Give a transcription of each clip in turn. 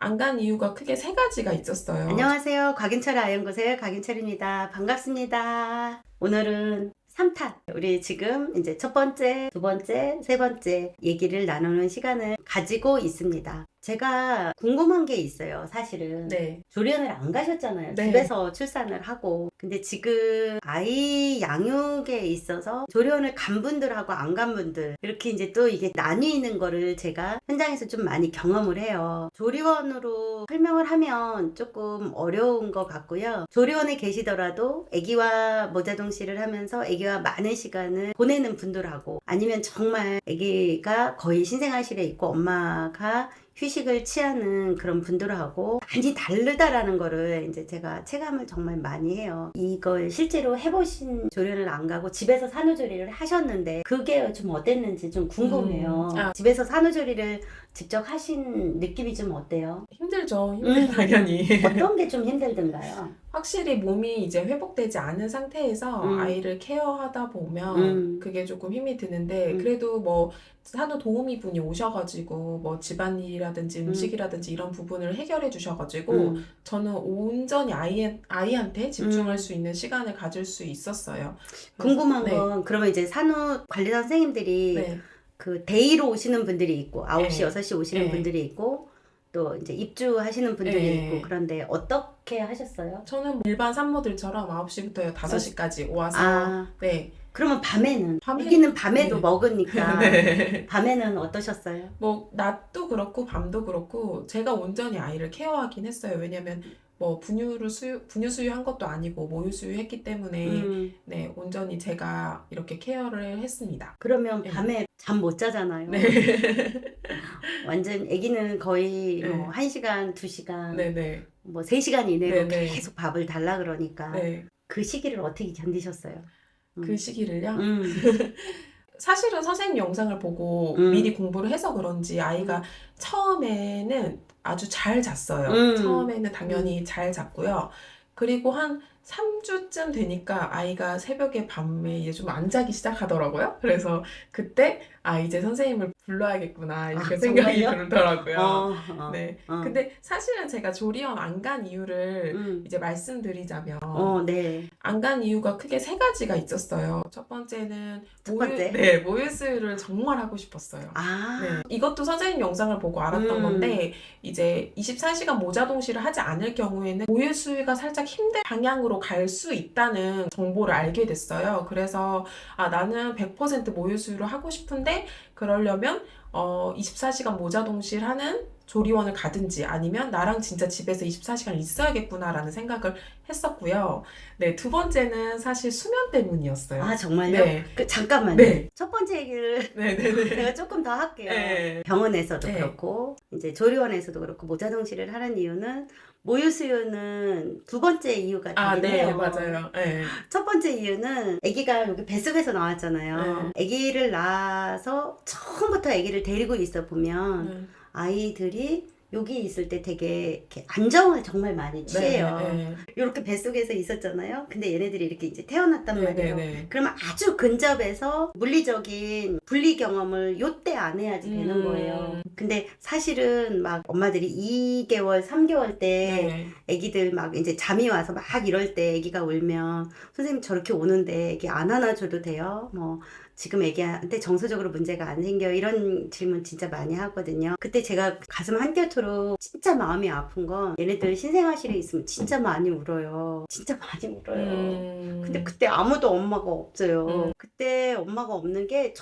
안 간 이유가 크게 세 가지가 있었어요. 안녕하세요. 곽윤철 아연구세 곽윤철입니다. 반갑습니다. 오늘은 3탄. 우리 지금 이제 첫 번째, 두 번째, 세 번째 얘기를 나누는 시간을 가지고 있습니다. 제가 궁금한 게 있어요, 사실은. 네. 조리원을 안 가셨잖아요. 네. 집에서 출산을 하고. 근데 지금 아이 양육에 있어서 조리원을 간 분들하고 안 간 분들, 이렇게 이제 또 이게 나뉘는 거를 제가 현장에서 좀 많이 경험을 해요. 조리원으로 설명을 하면 조금 어려운 것 같고요. 조리원에 계시더라도 아기와 모자동실을 하면서 아기와 많은 시간을 보내는 분들하고, 아니면 정말 아기가 거의 신생아실에 있고 엄마가 휴식을 취하는 그런 분들하고 많이 다르다라는 거를 이제 제가 체감을 정말 많이 해요. 이걸 실제로 해보신 조리원을 안 가고 집에서 산후조리를 하셨는데 그게 좀 어땠는지 좀 궁금해요. 집에서 산후조리를 직접 하신 느낌이 좀 어때요? 힘들죠. 당연히. 어떤 게 좀 힘들던가요? 확실히 몸이 이제 회복되지 않은 상태에서 아이를 케어하다 보면 그게 조금 힘이 드는데 그래도 뭐 산후 도우미분이 오셔가지고 뭐 집안일이라든지 음식이라든지 이런 부분을 해결해 주셔가지고 저는 온전히 아이한테 집중할 수 있는 시간을 가질 수 있었어요. 궁금한 네. 건 그러면 이제 산후 관리사 선생님들이 네. 그 데이로 오시는 분들이 있고 9시, 네. 6시 오시는 네. 분들이 있고 또 이제 입주하시는 분들이 네. 있고, 그런데 어떻게 하셨어요? 저는 일반 산모들처럼 9시부터 5시까지 와서 아, 네. 그러면 밤에는? 밤에- 아기는 밤에도 네. 먹으니까 네. 밤에는 어떠셨어요? 뭐 낮도 그렇고 밤도 그렇고 제가 온전히 아이를 케어하긴 했어요. 왜냐면 뭐 분유 수유한 것도 아니고 모유 수유했기 때문에 네, 온전히 제가 이렇게 케어를 했습니다. 그러면 네. 밤에 잠 못 자잖아요. 네. 완전 아기는 거의 네. 뭐 1시간, 2시간, 네네. 뭐 3시간 이내로 네네. 계속 밥을 달라 그러니까 네. 그 시기를 어떻게 견디셨어요? 그 시기를요. 음. 사실은 선생님 영상을 보고 미리 공부를 해서 그런지 아이가 처음에는 아주 잘 잤어요. 처음에는 당연히 잘 잤고요. 그리고 한 3주쯤 되니까 아이가 새벽에 밤에 이제 좀 안 자기 시작하더라고요. 그래서 그때 이제 선생님을 불러야겠구나 이렇게 생각이 정말요? 들더라고요. 네. 근데 사실은 제가 조리원 안 간 이유를 이제 말씀드리자면 네. 안 간 이유가 크게 세 가지가 있었어요. 첫 번째는 첫 번째? 네, 모유 수유를 정말 하고 싶었어요. 아, 네. 이것도 선생님 영상을 보고 알았던 건데 이제 24시간 모자동실을 하지 않을 경우에는 모유 수유가 살짝 힘든 방향으로 갈 수 있다는 정보를 알게 됐어요. 그래서 나는 100% 모유 수유를 하고 싶은데 그러려면 24시간 모자동실 하는 조리원을 가든지 아니면 나랑 진짜 집에서 24시간 있어야겠구나라는 생각을 했었고요. 네, 두 번째는 사실 수면 때문이었어요. 아, 정말요? 네. 잠깐만요. 네. 첫 번째 얘기를 네네네. 제가 조금 더 할게요. 네. 병원에서도 네. 그렇고 이제 조리원에서도 그렇고 모자동실을 하는 이유는 모유 수유는 두 번째 이유가 되긴 네, 해요. 맞아요. 네. 첫 번째 이유는 아기가 여기 뱃속에서 나왔잖아요. 아기를 낳아서 처음부터 아기를 데리고 있어 보면 아이들이 여기 있을 때 되게 이렇게 안정을 정말 많이 취해요. 네. 이렇게 뱃속에서 있었잖아요. 근데 얘네들이 이렇게 이제 태어났단 말이에요. 네. 그러면 아주 근접해서 물리적인 분리 경험을 요때 안 해야지 되는 거예요. 근데 사실은 막 엄마들이 2개월, 3개월 때 애기들 막 이제 잠이 와서 막 이럴 때 애기가 울면 선생님 저렇게 오는데 애기 안 안아줘도 돼요? 뭐 지금 애기한테 정서적으로 문제가 안 생겨요? 이런 질문 진짜 많이 하거든요. 그때 제가 가슴 한켠으로 진짜 마음이 아픈 건 얘네들 신생아실에 있으면 진짜 많이 울어요. 진짜 많이 울어요. 근데 그때 아무도 엄마가 없어요. 그때 엄마가 없는 게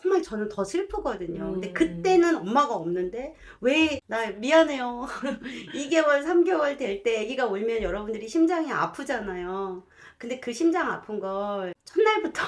정말 저는 더 슬프거든요. 근데 그때는 엄마가 없는데 왜 나 미안해요. 2개월, 3개월 될 때 아기가 울면 여러분들이 심장이 아프잖아요. 근데 그 심장 아픈 걸 첫날부터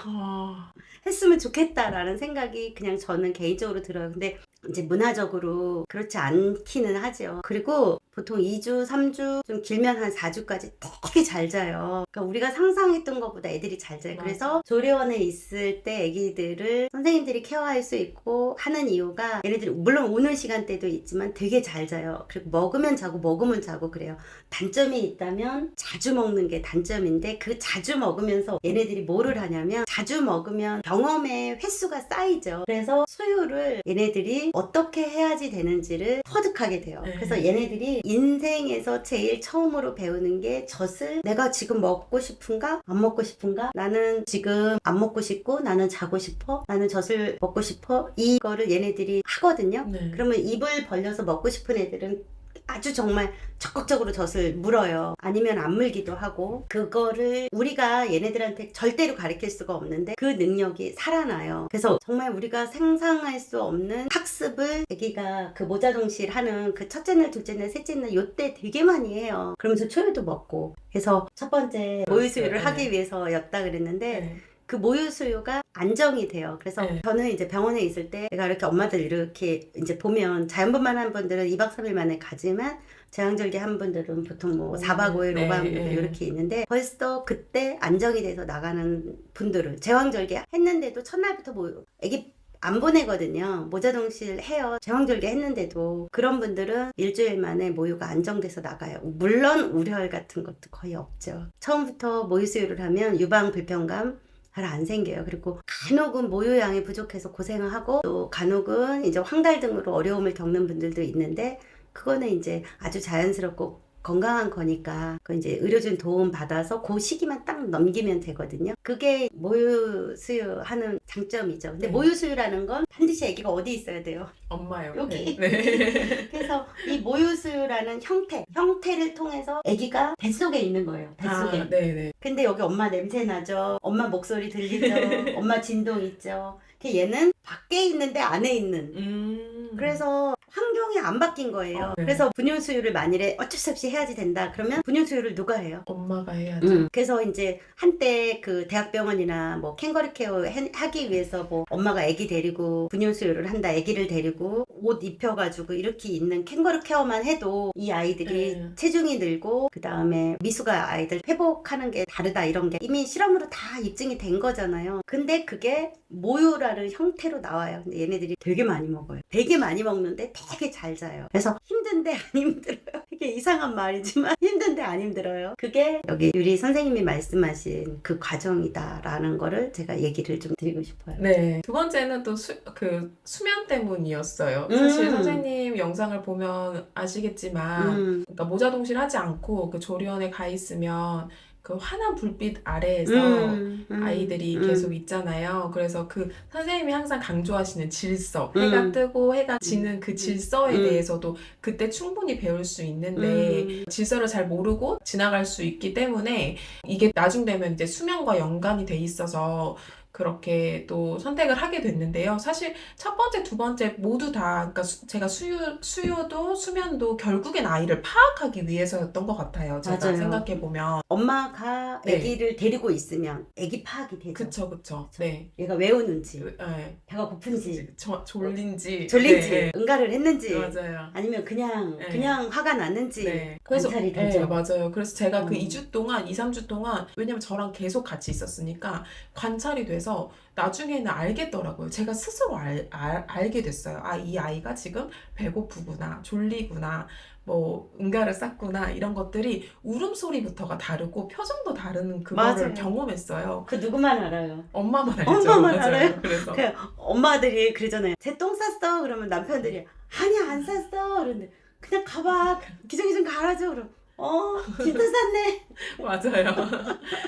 했으면 좋겠다라는 생각이 그냥 저는 개인적으로 들어요. 근데 이제 문화적으로 그렇지 않기는 하죠. 그리고 보통 2주, 3주, 좀 길면 한 4주까지 되게 잘 자요. 그러니까 우리가 상상했던 것보다 애들이 잘 자요. 그래서 조리원에 있을 때 애기들을 선생님들이 케어할 수 있고 하는 이유가 얘네들이 물론 우는 시간대도 있지만 되게 잘 자요. 그리고 먹으면 자고 먹으면 자고 그래요. 단점이 있다면 자주 먹는 게 단점인데 그 자주 먹으면서 얘네들이 뭐를 하냐면 자주 먹으면 경험의 횟수가 쌓이죠. 그래서 수유를 얘네들이 어떻게 해야지 되는지를 터득하게 돼요. 그래서 얘네들이 인생에서 제일 처음으로 배우는 게 젖을 내가 지금 먹고 싶은가? 안 먹고 싶은가? 나는 지금 안 먹고 싶고 나는 자고 싶어? 나는 젖을 먹고 싶어? 이거를 얘네들이 하거든요. 네. 그러면 입을 벌려서 먹고 싶은 애들은 아주 정말 적극적으로 젖을 물어요. 아니면 안 물기도 하고. 그거를 우리가 얘네들한테 절대로 가르칠 수가 없는데 그 능력이 살아나요. 그래서 정말 우리가 상상할 수 없는 학습을 애기가 그 모자동실 하는 그 첫째 날, 둘째 날, 셋째 날 요때 되게 많이 해요. 그러면서 초유도 먹고. 그래서 첫 번째 모유수유를 네. 하기 위해서였다 그랬는데 네. 그 모유수유가 안정이 돼요. 그래서 네. 저는 이제 병원에 있을 때 제가 이렇게 엄마들 이렇게 이제 보면 자연분만 한 분들은 2박 3일 만에 가지만 제왕절개 한 분들은 보통 뭐 4박 5일, 네. 5박 6일 이렇게 있는데 벌써 그때 안정이 돼서 나가는 분들을 제왕절개 했는데도 첫날부터 뭐 애기 안 보내거든요. 모자동실 해요. 제왕절개 했는데도 그런 분들은 일주일 만에 모유가 안정돼서 나가요. 물론 우려할 같은 것도 거의 없죠. 처음부터 모유수유를 하면 유방 불편감 잘 안 생겨요. 그리고 간혹은 모유양이 부족해서 고생을 하고 또 간혹은 이제 황달 등으로 어려움을 겪는 분들도 있는데 그거는 이제 아주 자연스럽고 건강한 거니까 그 이제 의료진 도움 받아서 그 시기만 딱 넘기면 되거든요. 그게 모유 수유하는 장점이죠. 근데 네. 모유 수유라는 건 반드시 아기가 어디 있어야 돼요? 엄마 옆에. 여기. 네. 그래서 이 모유 수유라는 형태를 통해서 아기가 뱃속에 있는 거예요. 뱃속에. 아, 네네. 근데 여기 엄마 냄새 나죠. 엄마 목소리 들리죠. 엄마 진동 있죠. 얘는 밖에 있는데 안에 있는. 그래서 환경이 안 바뀐 거예요. 네. 그래서 분유 수유를 만일에 어쩔 수 없이 해야지 된다. 그러면 분유 수유를 누가 해요? 엄마가 해야죠. 그래서 이제 한때 그 대학병원이나 뭐 캥거루 케어 하기 위해서 뭐 엄마가 아기 데리고 분유 수유를 한다. 아기를 데리고 옷 입혀가지고 이렇게 있는 캥거루 케어만 해도 이 아이들이 체중이 늘고 그 다음에 미수가 아이들 회복하는 게 다르다 이런 게 이미 실험으로 다 입증이 된 거잖아요. 근데 그게 모유라는 형태로 나와요. 근데 얘네들이 되게 많이 먹어요. 되게 많이 먹는데 되게 잘 자요. 그래서 힘든데 안 힘들어요. 이게 이상한 말이지만 힘든데 안 힘들어요. 그게 여기 유리 선생님이 말씀하신 그 과정이다라는 거를 제가 얘기를 좀 드리고 싶어요. 네. 두 번째는 또 수면 때문이었어요. 사실 선생님 영상을 보면 아시겠지만, 그러니까 모자동실 하지 않고 그 조리원에 가 있으면 그 환한 불빛 아래에서 아이들이 계속 있잖아요. 그래서 그 선생님이 항상 강조하시는 질서, 해가 뜨고 해가 지는 그 질서에 대해서도 그때 충분히 배울 수 있는데 질서를 잘 모르고 지나갈 수 있기 때문에 이게 나중 되면 이제 수면과 연관이 돼 있어서 그렇게 또 선택을 하게 됐는데요. 사실 첫 번째, 두 번째 모두 다, 그러니까 제가 수유도 수면도 결국엔 아이를 파악하기 위해서였던 것 같아요. 제가 맞아요. 생각해보면. 엄마가 네. 아기를 데리고 있으면 아기 파악이 되죠. 그쵸. 네. 얘가 왜 우는지, 네. 배가 고픈지, 졸린지. 네. 응가를 했는지, 맞아요. 아니면 그냥 화가 났는지 네. 그래서, 관찰이 되죠. 네, 맞아요. 그래서 제가 그 2주 동안, 2, 3주 동안, 왜냐면 저랑 계속 같이 있었으니까 관찰이 돼서 나중에는 알겠더라고요. 제가 스스로 알게 됐어요. 아, 이 아이가 지금 배고프구나, 졸리구나, 뭐 응가를 쌌구나 이런 것들이 울음소리부터가 다르고 표정도 다른 그거를 맞아요. 경험했어요. 그 누구만 알아요. 엄마만 알죠. 엄마만 맞아요. 알아요. 그래서 그 엄마들이 그러잖아요. 쟤 똥 쌌어? 그러면 남편들이 아니야 안 쌌어. 그런데 그냥 가봐. 기저귀 좀 갈아줘. 그럼 진짜 쌌네. 맞아요.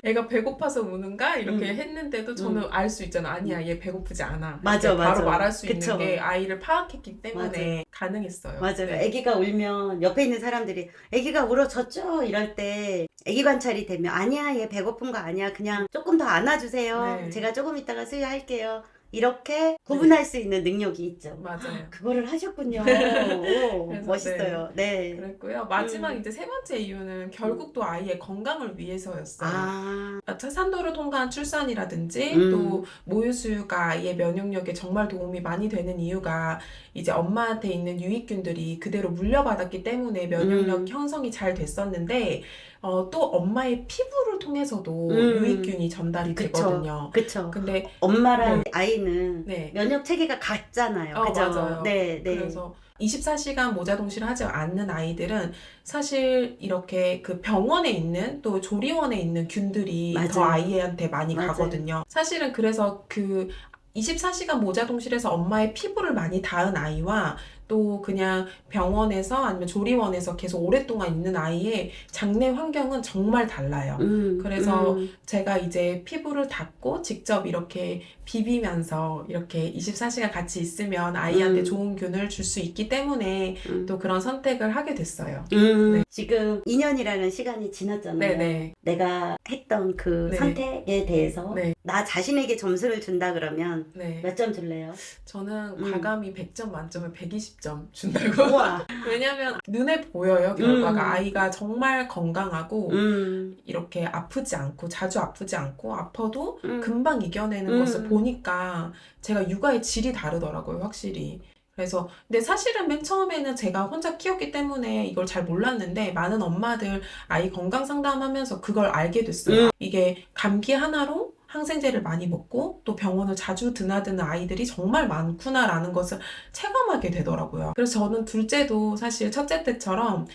애가 배고파서 우는가 이렇게 했는데도 저는 알 수 있잖아. 아니야, 얘 배고프지 않아. 맞아, 바로 맞아. 말할 수 그쵸. 있는 게 아이를 파악했기 때문에 맞아요. 가능했어요. 맞아요. 네. 아기가 울면 옆에 있는 사람들이 아기가 울어졌죠? 이럴 때 아기 관찰이 되면 아니야 얘 배고픈 거 아니야. 그냥 조금 더 안아주세요. 네. 제가 조금 이따가 수유할게요. 이렇게 구분할 수 있는 능력이 있죠. 맞아요. 그거를 하셨군요. 오, 그래서 멋있어요. 네. 그랬고요. 마지막 이제 세 번째 이유는 결국 또 아이의 건강을 위해서였어요. 산도를 통과한 출산이라든지 또 모유수유가 아이의 면역력에 정말 도움이 많이 되는 이유가 이제 엄마한테 있는 유익균들이 그대로 물려받았기 때문에 면역력 형성이 잘 됐었는데 또 엄마의 피부를 통해서도 유익균이 전달이 되거든요. 그쵸. 근데 엄마랑 아이는 네. 면역 체계가 같잖아요. 그죠? 맞아요. 네. 그래서 24시간 모자동실을 하지 않는 아이들은 사실 이렇게 그 병원에 있는 또 조리원에 있는 균들이 맞아요. 더 아이한테 많이 맞아요. 가거든요. 사실은 그래서 그 24시간 모자동실에서 엄마의 피부를 많이 닿은 아이와 또 그냥 병원에서 아니면 조리원에서 계속 오랫동안 있는 아이의 장내 환경은 정말 달라요. 그래서 제가 이제 피부를 닦고 직접 이렇게 비비면서 이렇게 24시간 같이 있으면 아이한테 좋은 균을 줄 수 있기 때문에 또 그런 선택을 하게 됐어요. 네. 지금 2년이라는 시간이 지났잖아요. 네네. 내가 했던 그 네. 선택에 대해서 네. 나 자신에게 점수를 준다 그러면 네. 몇 점 줄래요? 저는 과감히 100점 만점에 120점 준다고. 우와. 왜냐면 눈에 보여요, 결과가. 음. 아이가 정말 건강하고 음. 이렇게 아프지 않고 자주 아프지 않고 아파도 음. 금방 이겨내는 것을 보니까 제가 육아의 질이 다르더라고요, 확실히. 그래서 근데 사실은 맨 처음에는 제가 혼자 키웠기 때문에 이걸 잘 몰랐는데 많은 엄마들 아이 건강 상담하면서 그걸 알게 됐어요. 이게 감기 하나로 항생제를 많이 먹고 또 병원을 자주 드나드는 아이들이 정말 많구나라는 것을 체감하게 되더라고요. 그래서 저는 둘째도 사실 첫째 때처럼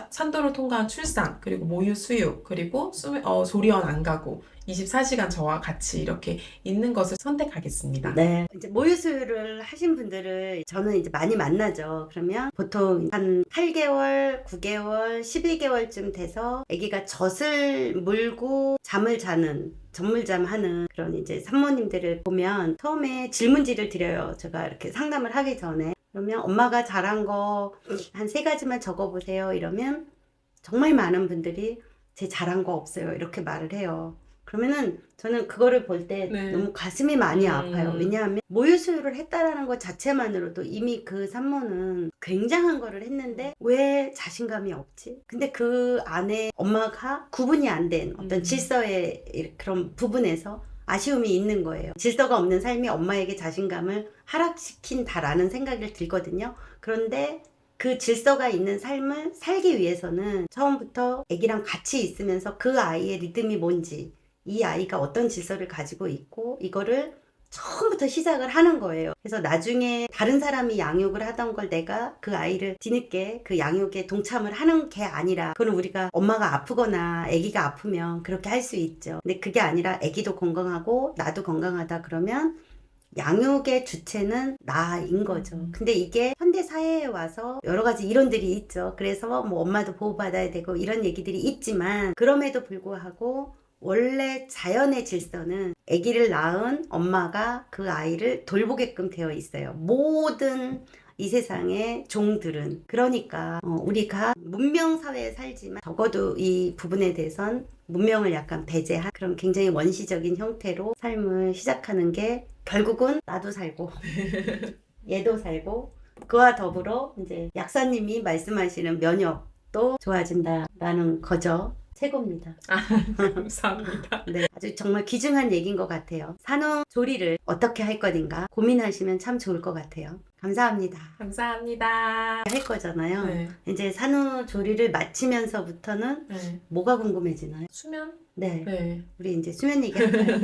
산도를 통과한 출산, 그리고 모유 수유, 그리고 조리원 안 가고 24시간 저와 같이 이렇게 있는 것을 선택하겠습니다. 네. 이제 모유 수유를 하신 분들을 저는 이제 많이 만나죠. 그러면 보통 한 8개월, 9개월, 12개월쯤 돼서 아기가 젖을 물고 잠을 자는 전물잠 하는 그런 이제 산모님들을 보면 처음에 질문지를 드려요. 제가 이렇게 상담을 하기 전에. 그러면 엄마가 잘한 거 한 3가지만 적어보세요. 이러면 정말 많은 분들이 제 잘한 거 없어요. 이렇게 말을 해요. 그러면은 저는 그거를 볼 때 네. 너무 가슴이 많이 아파요. 왜냐하면 모유 수유를 했다라는 것 자체만으로도 이미 그 산모는 굉장한 거를 했는데 왜 자신감이 없지? 근데 그 안에 엄마가 구분이 안 된 어떤 질서의 그런 부분에서 아쉬움이 있는 거예요. 질서가 없는 삶이 엄마에게 자신감을 하락시킨다라는 생각이 들거든요. 그런데 그 질서가 있는 삶을 살기 위해서는 처음부터 아기랑 같이 있으면서 그 아이의 리듬이 뭔지, 이 아이가 어떤 질서를 가지고 있고 이거를 처음부터 시작을 하는 거예요. 그래서 나중에 다른 사람이 양육을 하던 걸 내가 그 아이를 뒤늦게 그 양육에 동참을 하는 게 아니라, 그건 우리가 엄마가 아프거나 아기가 아프면 그렇게 할 수 있죠. 근데 그게 아니라 아기도 건강하고 나도 건강하다 그러면 양육의 주체는 나인 거죠. 근데 이게 현대 사회에 와서 여러 가지 이론들이 있죠. 그래서 뭐 엄마도 보호받아야 되고 이런 얘기들이 있지만, 그럼에도 불구하고 원래 자연의 질서는 아기를 낳은 엄마가 그 아이를 돌보게끔 되어 있어요. 모든 이 세상의 종들은. 그러니까 우리가 문명 사회에 살지만 적어도 이 부분에 대해선 문명을 약간 배제한 그런 굉장히 원시적인 형태로 삶을 시작하는 게 결국은 나도 살고 얘도 살고, 그와 더불어 이제 약사님이 말씀하시는 면역도 좋아진다라는 거죠. 최고입니다. 감사합니다. 네, 아주 정말 귀중한 얘기인 것 같아요. 산후조리를 어떻게 할 것인가 고민하시면 참 좋을 것 같아요. 감사합니다. 감사합니다. 할 거잖아요. 네. 이제 산후조리를 마치면서부터는 네. 뭐가 궁금해지나요? 수면? 네, 네. 우리 이제 수면 얘기할까요?